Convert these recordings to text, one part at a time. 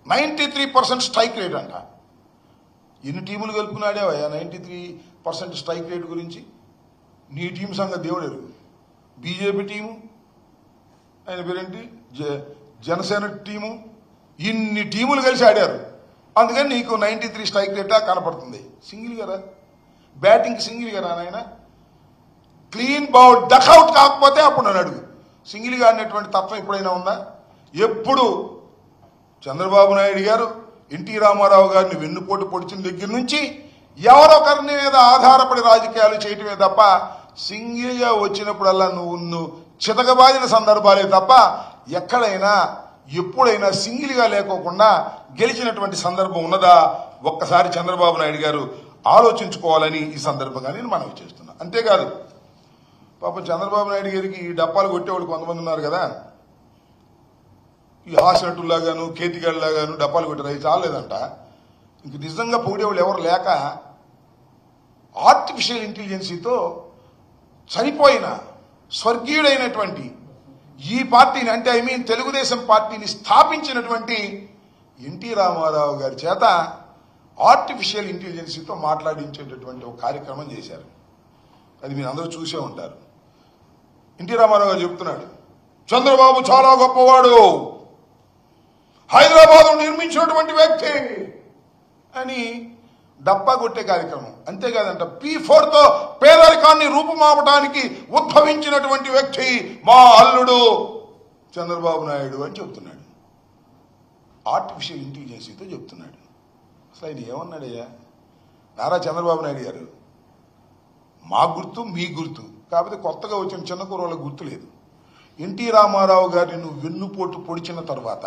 93% strike rate అంట. ఎన్ని టీములు కలుపుకున్నాడేవయ్యా 93% స్ట్రైక్ రేట్ గురించి? నీ టీం సంగతి దేవుడేరు. బీజేపీ టీము, ఆయన పేరేంటి, జనసేన టీము, ఇన్ని టీములు కలిసి ఆడారు. అందుకని నీకు 93 స్ట్రైక్ రేటా కనపడుతుంది. సింగిల్ గారా బ్యాటింగ్కి, సింగిల్ గారా నాయన? క్లీన్ బౌల్ డక్అవుట్ కాకపోతే అప్పుడు నన్ను అడుగు. సింగిల్గా ఆడినటువంటి తత్వం ఎప్పుడైనా ఉందా? ఎప్పుడు చంద్రబాబు నాయుడు గారు ఎన్టీ రామారావు గారిని వెన్నుపోటు పొడిచిన దగ్గర నుంచి ఎవరొకరిని మీద ఆధారపడి రాజకీయాలు చేయటమే తప్ప సింగిల్గా వచ్చినప్పుడల్లా నువ్వు చితకబాదిన సందర్భాలే తప్ప ఎక్కడైనా ఎప్పుడైనా సింగిల్గా లేకోకుండా గెలిచినటువంటి సందర్భం ఉన్నదా? ఒక్కసారి చంద్రబాబు నాయుడు గారు ఆలోచించుకోవాలని ఈ సందర్భంగా నేను మనవి చేస్తున్నా. అంతేకాదు, పాపం చంద్రబాబు నాయుడు గారికి ఈ డప్పాలు కొట్టేవాళ్ళు కొంతమంది ఉన్నారు కదా, ఈ హాస్యనటుల్లాగాను కేతిగాళ్ళలాగాను డప్పాలు కొట్టారు. అవి చాలేదంట. ఇంక నిజంగా పొగిడేవాళ్ళు ఎవరు లేక ఆర్టిఫిషియల్ ఇంటెలిజెన్సీతో చనిపోయిన స్వర్గీయుడైనటువంటి ఈ పార్టీని, అంటే తెలుగుదేశం పార్టీని స్థాపించినటువంటి ఎన్టీ రామారావు గారి చేత ఆర్టిఫిషియల్ ఇంటెలిజెన్సీతో మాట్లాడించేటటువంటి ఒక కార్యక్రమం చేశారు. అది మీరు అందరూ చూసే ఉంటారు. ఎన్టీ రామారావు గారు చెప్తున్నాడు, చంద్రబాబు చాలా గొప్పవాడు, హైదరాబాద్ నిర్మించినటువంటి వ్యక్తి అని డప్పా కొట్టే కార్యక్రమం. అంతేకాదంట, P4తో పేదరికాన్ని రూపుమాపడానికి ఉద్భవించినటువంటి వ్యక్తి మా అల్లుడు చంద్రబాబు నాయుడు అని చెప్తున్నాడు. ఆర్టిఫిషియల్ ఇంటెలిజెన్సీతో చెప్తున్నాడు. అసలు ఆయన ఏమన్నాడయ్యా? నారా చంద్రబాబు నాయుడు గారు, మా గుర్తు మీ గుర్తు, కాకపోతే కొత్తగా వచ్చిన చిన్న కుర్రోళ్ళకి గుర్తు లేదు. ఎన్టీ రామారావు గారిని నువ్వు వెన్నుపోటు పొడిచిన తర్వాత,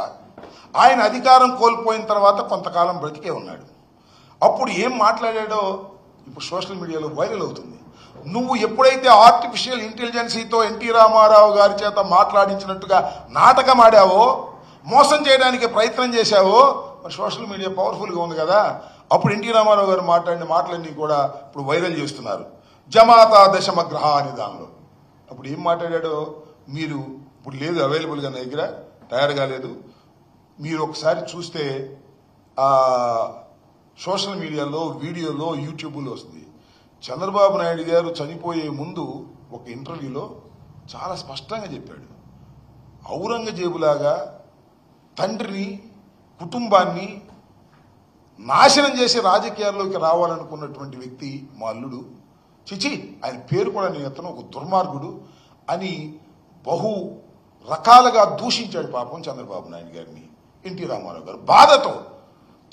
ఆయన అధికారం కోల్పోయిన తర్వాత కొంతకాలం బ్రతికే ఉన్నాడు. అప్పుడు ఏం మాట్లాడాడో ఇప్పుడు సోషల్ మీడియాలో వైరల్ అవుతుంది. నువ్వు ఎప్పుడైతే ఆర్టిఫిషియల్ ఇంటెలిజెన్సీతో ఎన్టీ రామారావు గారి చేత మాట్లాడించినట్టుగా నాటకం ఆడావో, మోసం చేయడానికి ప్రయత్నం చేశావో, మరి సోషల్ మీడియా పవర్ఫుల్గా ఉంది కదా, అప్పుడు ఎన్టీ రామారావు గారు మాట్లాడిన మాటలన్నీ కూడా ఇప్పుడు వైరల్ చేస్తున్నారు. జమాతా దశమగ్రహ అనే దానిలో అప్పుడు ఏం మాట్లాడాడో మీరు ఇప్పుడు లేదు, అవైలబుల్గా నా దగ్గర తయారు కాలేదు. మీరు ఒకసారి చూస్తే సోషల్ మీడియాలో, వీడియోలో, యూట్యూబ్లో వస్తుంది. చంద్రబాబు నాయుడు గారు చనిపోయే ముందు ఒక ఇంటర్వ్యూలో చాలా స్పష్టంగా చెప్పాడు, ఔరంగజేబులాగా తండ్రిని, కుటుంబాన్ని నాశనం చేసి రాజకీయాల్లోకి రావాలనుకున్నటువంటి వ్యక్తి మా అల్లుడు, చిచి ఆయన పేరు కూడా నేను ఎత్తను, ఒక దుర్మార్గుడు అని బహు రకాలుగా దూషించాడు పాపం చంద్రబాబు నాయుడు గారిని ఎన్టీ రామారావు గారు. బాధతో,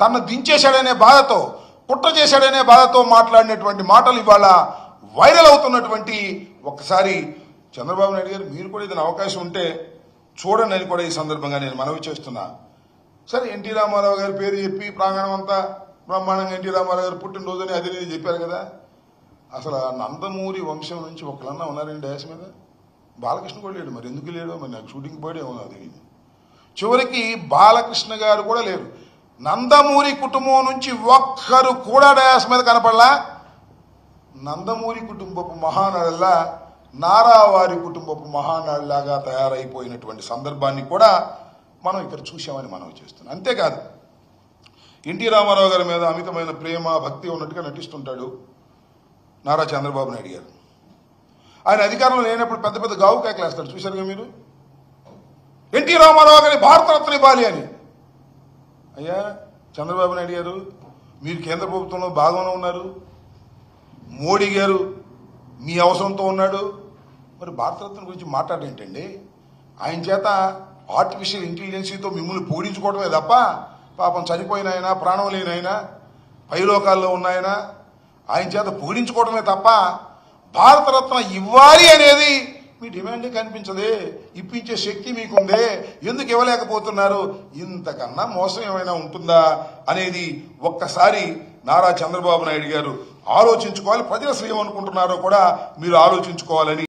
తన దించేశాడనే బాధతో, కుట్ర చేశాడనే బాధతో మాట్లాడినటువంటి మాటలు ఇవాళ వైరల్ అవుతున్నటువంటి. ఒక్కసారి చంద్రబాబు నాయుడు గారు మీరు కూడా ఏదైనా అవకాశం ఉంటే చూడండి అని కూడా ఈ సందర్భంగా నేను మనవి చేస్తున్నా. సరే, ఎన్టీ రామారావు గారి పేరు చెప్పి ప్రాంగణం అంతా బ్రహ్మాండంగా ఎన్టీ రామారావు గారు పుట్టినరోజుని అది నేను చెప్పారు కదా. అసలు నందమూరి వంశం నుంచి ఒకళ్ళన్నా ఉన్నారండి డ్యాష్ మీద? బాలకృష్ణ కూడా లేడు. మరి ఎందుకు లేడు? మరి నాకు షూటింగ్ పోయాడే ఏమో తెలియదు. చివరికి బాలకృష్ణ గారు కూడా లేరు. నందమూరి కుటుంబం నుంచి ఒక్కరు కూడా డ్యాష్ మీద కనపడలా. నందమూరి కుటుంబపు మహానాడులా నారావారి కుటుంబపు మహానాడులాగా తయారైపోయినటువంటి సందర్భాన్ని కూడా మనం ఇక్కడ చూసామని మనం చేస్తున్నాం. అంతేకాదు, ఎన్టీ రామారావు గారి మీద అమితమైన ప్రేమ, భక్తి ఉన్నట్టుగా నటిస్తుంటాడు నారా చంద్రబాబు నాయుడు గారు. ఆయన అధికారంలో లేనప్పుడు పెద్ద పెద్ద గావు కేకలేస్తాడు, చూశారుగా మీరు. ఎన్టీ రామారావు గారి భారతరత్న ఇవ్వాలి అని. అయ్యా చంద్రబాబు నాయుడు గారు, మీరు కేంద్ర ప్రభుత్వంలో భాగంలో ఉన్నారు, మోడీ గారు మీ అవసరంతో ఉన్నాడు, మరి భారతరత్న గురించి మాట్లాడేంటండి? ఆయన చేత ఆర్టిఫిషియల్ ఇంటెలిజెన్సీతో మిమ్మల్ని పోడించుకోవడమే తప్ప పాపం చనిపోయిన ఆయన, ప్రాణం లేని ఆయన, పైలోకాల్లో ఉన్నాయన ఆయన చేత పోడించుకోవడమే తప్ప భారతరత్న ఇవ్వాలి అనేది మీ డిమాండే కనిపించదే. ఇప్పించే శక్తి మీకుందే, ఎందుకు ఇవ్వలేకపోతున్నారు? ఇంతకన్నా మోసం ఏమైనా ఉంటుందా అనేది ఒక్కసారి నారా చంద్రబాబు నాయుడు గారు ఆలోచించుకోవాలి. ప్రజలు అసలు ఏమనుకుంటున్నారో కూడా మీరు ఆలోచించుకోవాలని